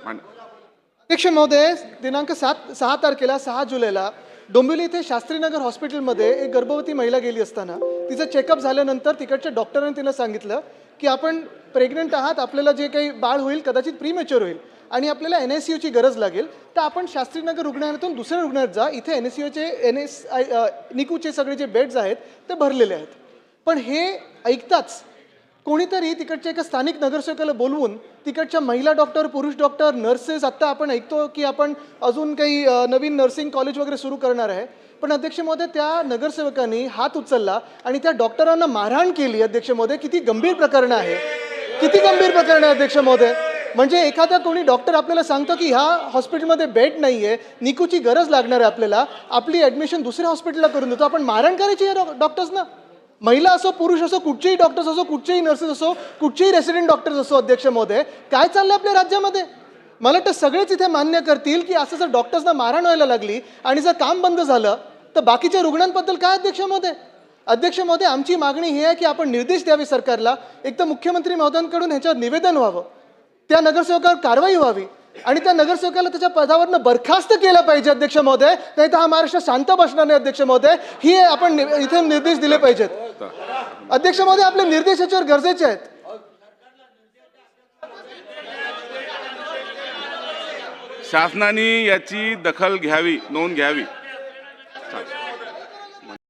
अध्यक्ष महोदय, दिनांक 6 तारखेला 6 जुलैला डोंबिवली इथे शास्त्रीनगर हॉस्पिटलमध्ये एक गर्भवती महिला गेली असताना तिचं चेकअप झाल्यानंतर तिकडच्या डॉक्टरांनी तिला सांगितलं की आपण प्रेग्नंट आहात, आपल्याला जे काही बाळ होईल कदाचित प्रीमॅच्युअर होईल आणि आपल्याला NICUची गरज लागेल, तर आपण शास्त्रीनगर रुग्णालयातून दुसऱ्या रुग्णालयात जा, इथे NICUचे सगळे जे बेड्स आहेत ते भरलेले आहेत. पण हे ऐकताच कोणीतरी तिकडच्या एका स्थानिक नगरसेवकाला बोलवून तिकडच्या महिला डॉक्टर, पुरुष डॉक्टर, नर्सेस, आत्ता आपण ऐकतो की आपण अजून काही नवीन नर्सिंग कॉलेज वगैरे सुरू करणार आहे, पण अध्यक्ष महोदय त्या नगरसेवकांनी हात उचलला आणि त्या डॉक्टरांना मारहाण केली. अध्यक्ष महोदय, किती गंभीर प्रकरण आहे, किती गंभीर प्रकरण आहे अध्यक्ष महोदय. म्हणजे एखादा कोणी डॉक्टर आपल्याला सांगतो की ह्या हॉस्पिटलमध्ये बेड नाही आहे, निकूची गरज लागणार आहे, आपल्याला आपली ॲडमिशन दुसऱ्या हॉस्पिटलला करून देतो, आपण मारहाण करायची या डॉक्टर्सना. महिला असो, पुरुष असो, कुठचेही डॉक्टर्स असो, कुठचेही नर्सेस असो, कुठचेही रेसिडेंट डॉक्टर्स असो. अध्यक्ष महोदय, काय चाललंय आपल्या राज्यामध्ये? मला वाटतं सगळेच इथे मान्य करतील की असं जर डॉक्टर्सना मारहाण व्हायला लागली आणि जर काम बंद झालं तर बाकीच्या रुग्णांबद्दल काय अध्यक्ष महोदय? अध्यक्ष महोदय, आमची मागणी ही आहे की आपण निर्देश द्यावे सरकारला, एक तर मुख्यमंत्री महोदयांकडून ह्याच्यावर निवेदन व्हावं, त्या नगरसेवकावर कारवाई व्हावी आणि त्या नगरसेवकाला त्याच्या पदावरनं बरखास्त केलं पाहिजे अध्यक्ष महोदय, नाही तर हा महाराष्ट्र शांत बसणार नाही अध्यक्ष महोदय. ही आपण इथे निर्देश दिले पाहिजेत अध्यक्ष महोदय. आपले निर्देश याच्यावर गरजेचे आहेत. शासनाने याची दखल घ्यावी, नोंद घ्यावी.